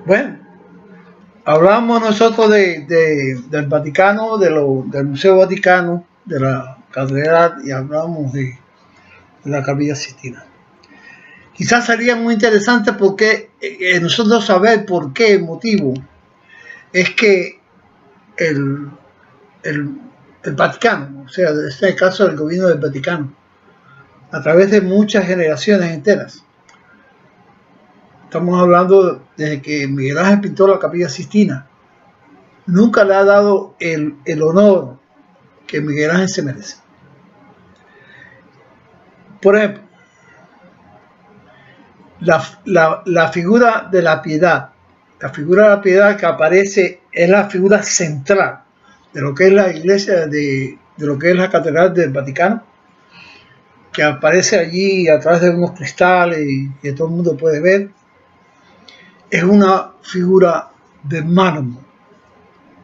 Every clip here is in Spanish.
Bueno, hablamos nosotros del Vaticano, del Museo Vaticano, de la Catedral, y hablamos de la Capilla Sixtina. Quizás sería muy interesante porque nosotros saber por qué el motivo es que el, el Vaticano, o sea, en este caso el gobierno del Vaticano, a través de muchas generaciones enteras. Estamos hablando desde que Miguel Ángel pintó la Capilla Sixtina. Nunca le ha dado el honor que Miguel Ángel se merece. Por ejemplo, la figura de la piedad. La figura de la piedad que aparece es la figura central de lo que es la iglesia, de lo que es la Catedral del Vaticano, que aparece allí a través de unos cristales y que todo el mundo puede ver. Es una figura de mármol,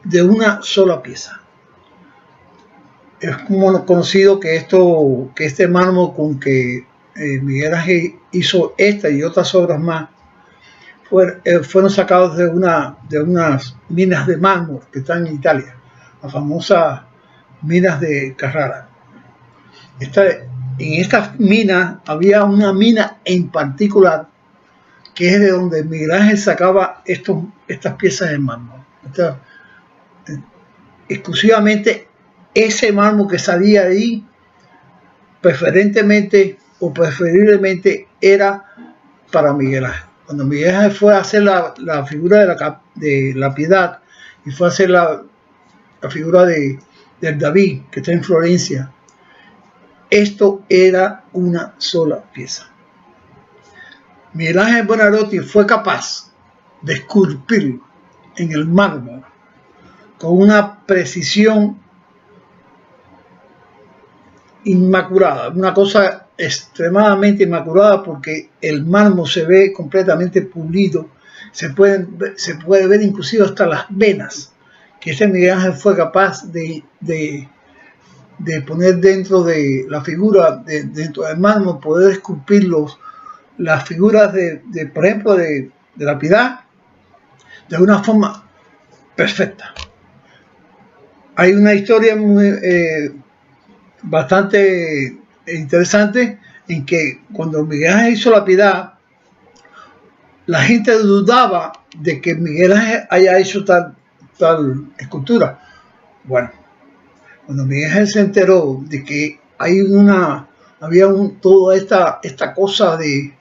de una sola pieza. Es como conocido que este mármol con que Miguel Ángel hizo esta y otras obras más fueron sacados de unas minas de mármol que están en Italia, las famosas minas de Carrara. En estas minas había una mina en particular que es de donde Miguel Ángel sacaba estas piezas de mármol. Exclusivamente ese mármol que salía de ahí, preferiblemente era para Miguel Ángel. Cuando Miguel Ángel fue a hacer la figura de la piedad y fue a hacer la figura del David, que está en Florencia, esto era una sola pieza. Miguel Ángel Buonarroti fue capaz de esculpir en el mármol con una precisión inmaculada, una cosa extremadamente inmaculada, porque el mármol se ve completamente pulido, se puede ver inclusive hasta las venas que este Miguel Ángel fue capaz de poner dentro de la figura, dentro del mármol, poder esculpir las figuras por ejemplo, de la piedad de una forma perfecta. Hay una historia bastante interesante en que cuando Miguel Ángel hizo la piedad, la gente dudaba de que Miguel Ángel haya hecho tal escultura. Bueno, cuando Miguel Ángel se enteró de que había toda esta cosa de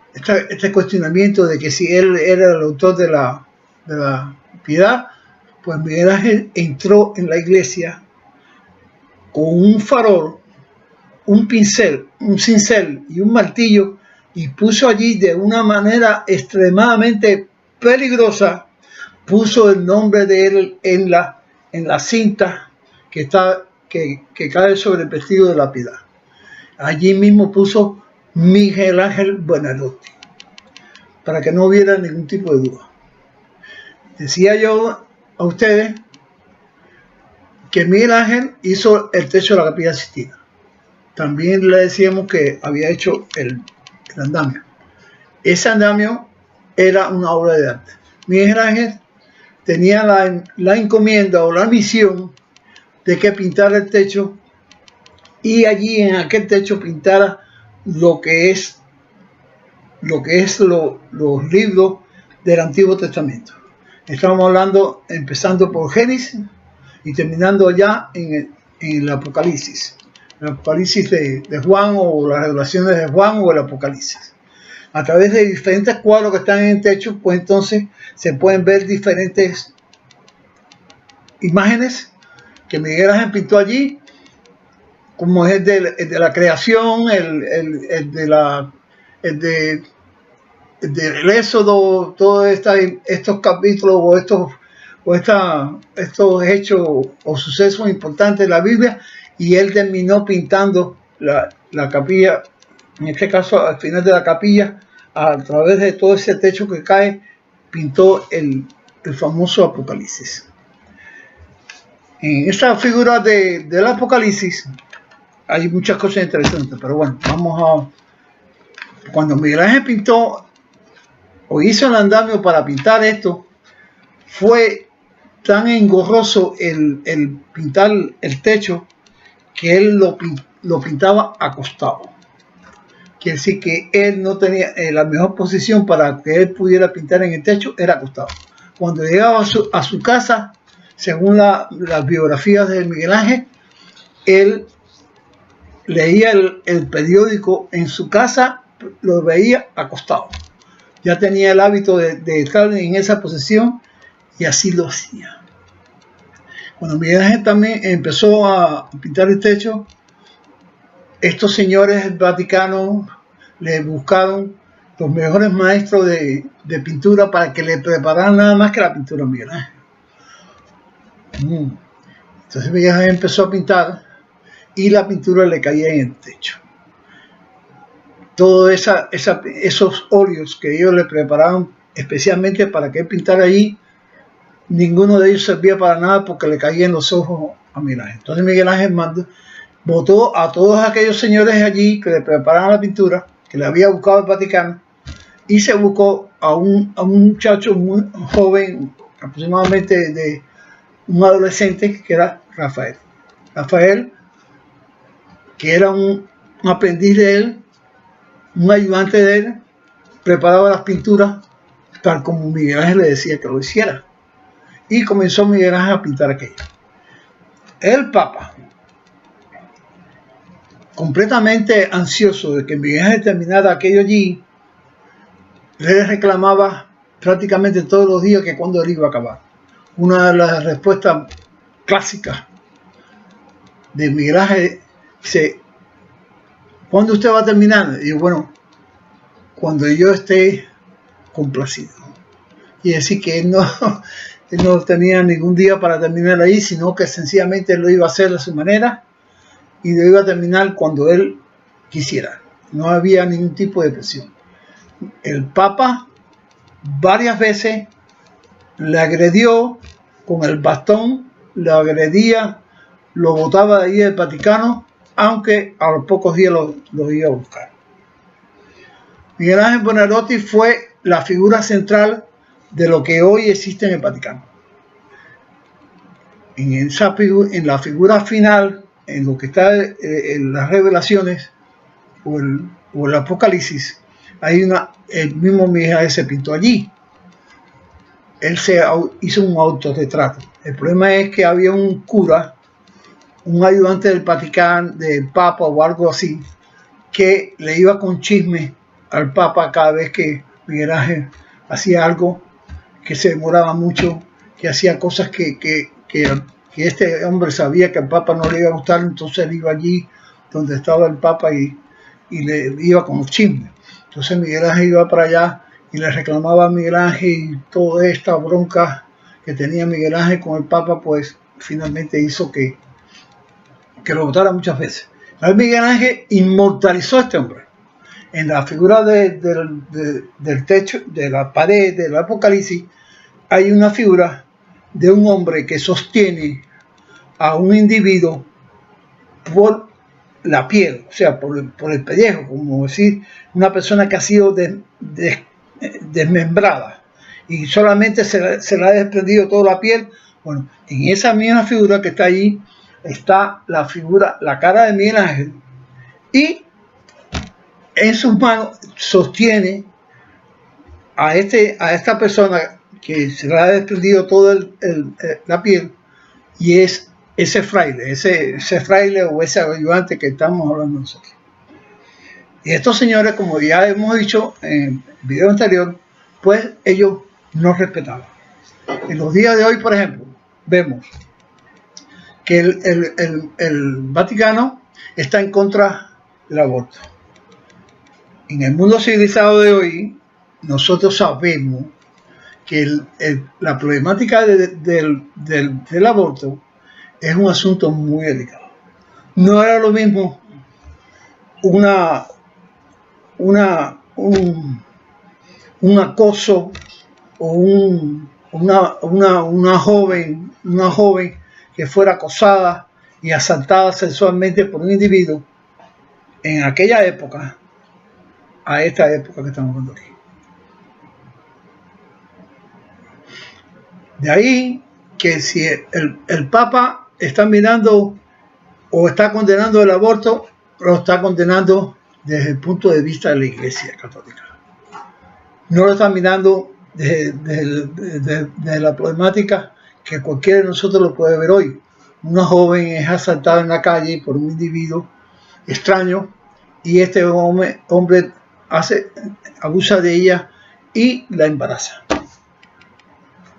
este cuestionamiento de que si él era el autor de la piedad, pues Miguel Ángel entró en la iglesia con un farol, un pincel, un cincel y un martillo, y puso allí de una manera extremadamente peligrosa, puso el nombre de él en la cinta que cae sobre el vestido de la piedad. Allí mismo puso Miguel Ángel Buonarroti, para que no hubiera ningún tipo de duda. Decía yo a ustedes que Miguel Ángel hizo el techo de la Capilla Sixtina. También le decíamos que había hecho el andamio. Ese andamio era una obra de arte. Miguel Ángel tenía la encomienda o la misión de que pintara el techo, y allí en aquel techo pintara lo que es los libros del Antiguo Testamento. Estamos hablando empezando por Génesis y terminando ya en el Apocalipsis. El Apocalipsis de Juan, o las revelaciones de Juan, o el Apocalipsis. A través de diferentes cuadros que están en el techo, pues entonces se pueden ver diferentes imágenes que Miguel Ángel pintó allí, como es el de la creación, el del Éxodo, todos estos capítulos o estos hechos o sucesos importantes de la Biblia, y él terminó pintando la capilla, en este caso al final de la capilla, a través de todo ese techo que cae, pintó el famoso Apocalipsis. En esta figura del Apocalipsis hay muchas cosas interesantes, pero bueno, cuando Miguel Ángel pintó o hizo el andamio para pintar esto, fue tan engorroso el pintar el techo que él lo pintaba acostado. Quiere decir que él no tenía la mejor posición para que él pudiera pintar en el techo, era acostado. Cuando llegaba a su casa, según las biografías de Miguel Ángel, él leía el periódico en su casa, lo veía acostado. Ya tenía el hábito de estar en esa posición y así lo hacía. Cuando Miguel Ángel también empezó a pintar el techo, estos señores del Vaticano le buscaron los mejores maestros de pintura para que le prepararan nada más que la pintura a Miguel Ángel. Entonces Miguel Ángel empezó a pintar y la pintura le caía en el techo. Todos esos óleos que ellos le preparaban especialmente para que él pintara allí, ninguno de ellos servía para nada porque le caía en los ojos a Miguel Ángel. Entonces Miguel Ángel votó a todos aquellos señores allí que le preparaban la pintura, que le había buscado el Vaticano, y se buscó a un muchacho muy joven, aproximadamente de un adolescente, que era Rafael. Rafael, que era un aprendiz de él, un ayudante de él, preparaba las pinturas tal como Miguel Ángel le decía que lo hiciera. Y comenzó Miguel Ángel a pintar aquello. El Papa, completamente ansioso de que Miguel Ángel terminara aquello allí, le reclamaba prácticamente todos los días que cuando él iba a acabar. Una de las respuestas clásicas de Miguel Ángel dice: ¿cuándo usted va a terminar? Y yo, bueno, cuando yo esté complacido. Y decir que él no tenía ningún día para terminar ahí, sino que sencillamente él lo iba a hacer de su manera y lo iba a terminar cuando él quisiera. No había ningún tipo de presión. El Papa varias veces le agredió con el bastón, le agredía, lo botaba de ahí del Vaticano, aunque a los pocos días lo iba a buscar. Miguel Ángel Buonarroti fue la figura central de lo que hoy existe en el Vaticano. En la figura final, en lo que está en las revelaciones o el Apocalipsis, el mismo Miguel Ángel se pintó allí. Él hizo un autorretrato. El problema es que había un cura, un ayudante del Vaticano, del Papa o algo así, que le iba con chisme al Papa cada vez que Miguel Ángel hacía algo, que se demoraba mucho, que hacía cosas que este hombre sabía que al Papa no le iba a gustar, entonces él iba allí donde estaba el Papa y le iba con los chismes. Entonces Miguel Ángel iba para allá y le reclamaba a Miguel Ángel, y toda esta bronca que tenía Miguel Ángel con el Papa, pues finalmente hizo que lo votara muchas veces. Miguel Ángel inmortalizó a este hombre. En la figura del techo, de la pared del Apocalipsis, hay una figura de un hombre que sostiene a un individuo por la piel, o sea, por el pellejo, como decir, una persona que ha sido desmembrada y solamente se le ha desprendido toda la piel. Bueno, en esa misma figura que está allí está la cara de Miguel Ángel, y en sus manos sostiene a esta persona que se le ha desprendido toda la piel, y es ese fraile, ese fraile o ese ayudante que estamos hablando nosotros. Y estos señores, como ya hemos dicho en el video anterior, pues ellos no respetaban. En los días de hoy, por ejemplo, vemos que el Vaticano está en contra del aborto. En el mundo civilizado de hoy, nosotros sabemos que la problemática del aborto es un asunto muy delicado. No era lo mismo un acoso o una joven que fuera acosada y asaltada sexualmente por un individuo en aquella época a esta época que estamos hablando aquí. De ahí que si el Papa está mirando o está condenando el aborto, lo está condenando desde el punto de vista de la Iglesia Católica. No lo está mirando desde la problemática que cualquiera de nosotros lo puede ver hoy. Una joven es asaltada en la calle por un individuo extraño y este hombre abusa de ella y la embaraza.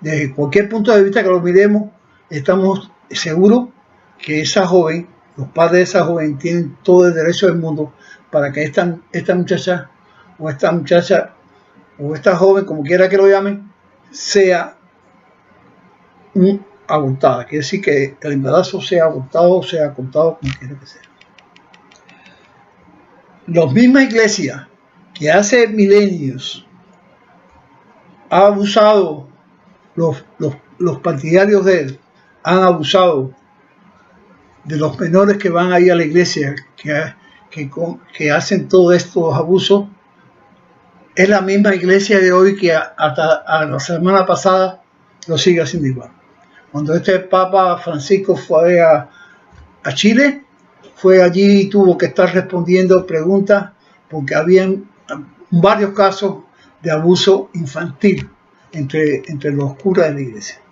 Desde cualquier punto de vista que lo miremos, estamos seguros que esa joven, los padres de esa joven tienen todo el derecho del mundo para que esta muchacha o esta joven, como quiera que lo llamen, sea abortada. Quiere decir que el embarazo sea abortado o sea contado, como quiera que sea. Las mismas iglesias que hace milenios ha abusado, los partidarios de él han abusado de los menores que van ahí a la iglesia, que hacen todos estos abusos. Es la misma iglesia de hoy que hasta la semana pasada lo sigue haciendo igual. Cuando este Papa Francisco fue a Chile, fue allí y tuvo que estar respondiendo preguntas porque habían varios casos de abuso infantil entre los curas de la iglesia.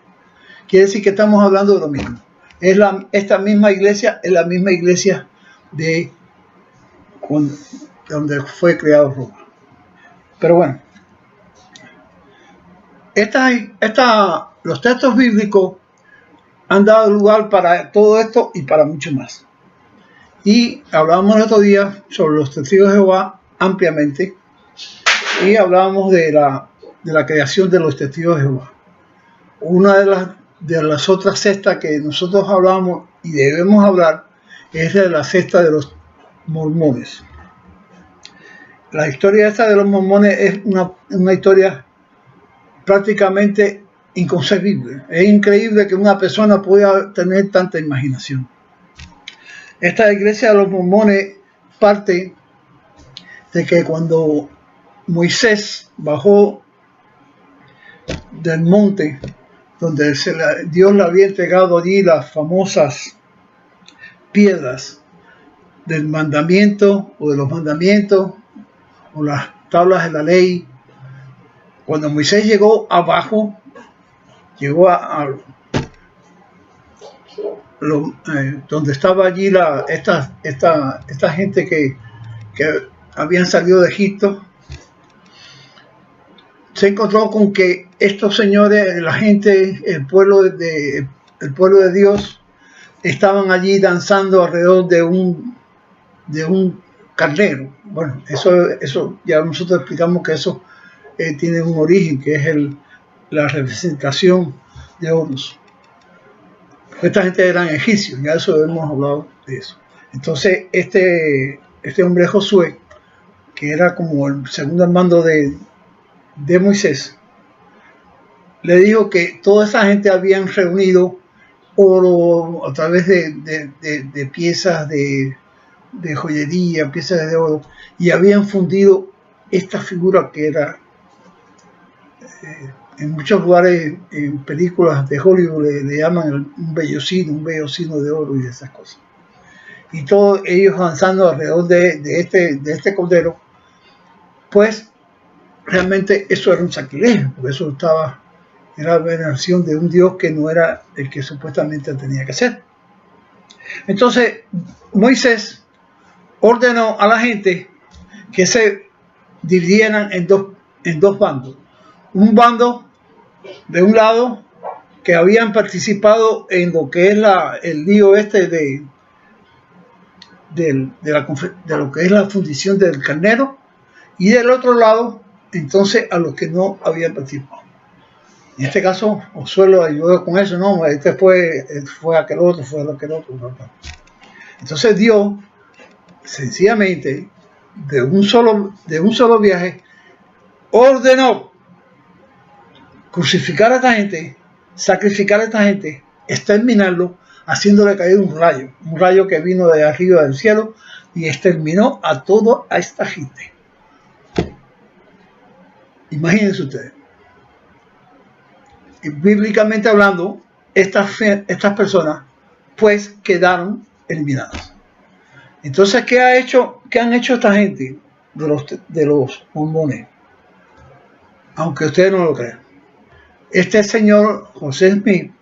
Quiere decir que estamos hablando de lo mismo. Esta misma iglesia es la misma iglesia de donde fue creado Roma. Pero bueno, los textos bíblicos han dado lugar para todo esto y para mucho más. Y hablábamos el otro día sobre los testigos de Jehová ampliamente y hablábamos de la creación de los testigos de Jehová. Una de las otras sectas que nosotros hablamos y debemos hablar es de la secta de los mormones. La historia esta de los mormones es una historia prácticamente inconcebible. Es increíble que una persona pueda tener tanta imaginación. Esta iglesia de los mormones parte de que cuando Moisés bajó del monte, donde Dios le había entregado allí las famosas piedras del mandamiento o de los mandamientos o las tablas de la ley. Cuando Moisés llegó abajo, llegó donde estaba allí esta gente que habían salido de Egipto, se encontró con que estos señores, la gente, el pueblo de Dios, estaban allí danzando alrededor de un carnero. Bueno, eso ya nosotros explicamos que eso tiene un origen, que es la representación de Horus. Esta gente eran egipcios, ya eso hemos hablado de eso. Entonces este hombre Josué, que era como el segundo al mando de Moisés, le dijo que toda esa gente habían reunido oro a través de piezas de joyería, piezas de oro, y habían fundido esta figura que era en muchos lugares, en películas de Hollywood le llaman un vellocino de oro y de esas cosas. Y todos ellos danzando alrededor de este cordero, pues realmente eso era un sacrilegio, porque eso era la veneración de un Dios que no era el que supuestamente tenía que ser. Entonces Moisés ordenó a la gente que se dividieran en dos bandos. Un bando de un lado que habían participado en lo que es el lío de lo que es la fundición del carnero, y del otro lado entonces a los que no habían participado. En este caso Josué lo ayudó con eso, no, este fue aquel otro, Entonces Dios sencillamente de un solo viaje ordenó crucificar a esta gente, sacrificar a esta gente, exterminarlo, haciéndole caer un rayo que vino de arriba del cielo y exterminó a toda esta gente. Imagínense ustedes. bíblicamente hablando, estas personas pues quedaron eliminadas. Entonces, ¿qué han hecho esta gente de los mormones? Aunque ustedes no lo crean. Este señor José Smith,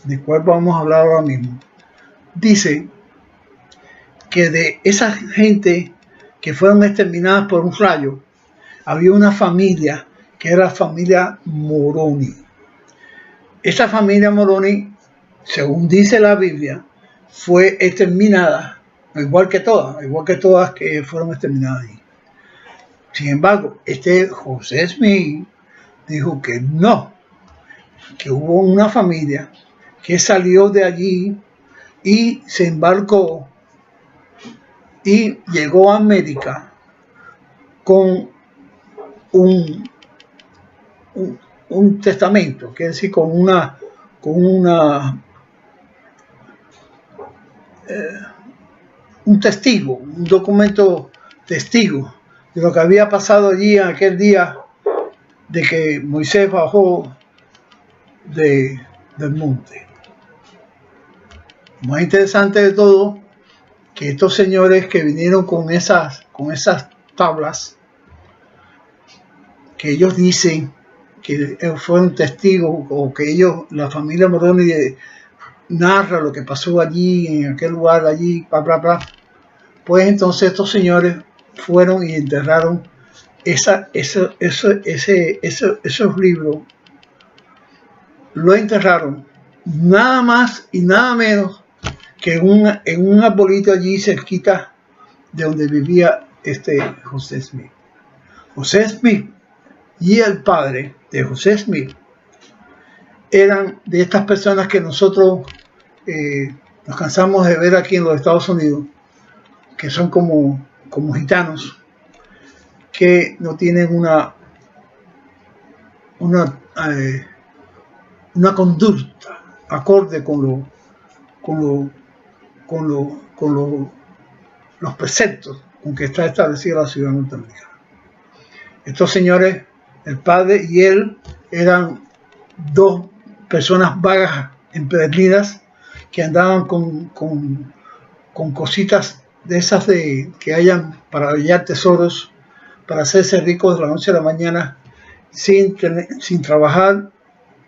del cual vamos a hablar ahora mismo, dice que de esa gente que fueron exterminadas por un rayo, había una familia que era la familia Moroni. Esta familia Moroni, según dice la Biblia, fue exterminada, igual que todas que fueron exterminadas ahí. Sin embargo, este José Smith dijo que no, que hubo una familia que salió de allí y se embarcó y llegó a América con un testamento, quiere decir con un testigo, un documento testigo de lo que había pasado allí en aquel día de que Moisés bajó del monte. Lo más interesante de todo, que estos señores que vinieron con esas tablas, que ellos dicen que fueron testigos, o que la familia Moroni narra lo que pasó allí, en aquel lugar, allí, bla, bla, bla. Pues entonces estos señores fueron y enterraron esos libros, lo enterraron nada más y nada menos que en un arbolito allí cerquita de donde vivía este José Smith. José Smith y el padre de José Smith eran de estas personas que nosotros nos cansamos de ver aquí en los Estados Unidos, que son como gitanos, que no tienen una conducta acorde con los preceptos con que está establecida la ciudad norteamericana. Estos señores, el padre y él, eran dos personas vagas, empedernidas, que andaban con cositas de esas que hayan para hallar tesoros, para hacerse ricos de la noche a la mañana, sin trabajar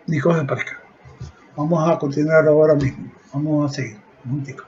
ni coger para acá. Vamos a continuar ahora mismo. Vamos a seguir un momentico.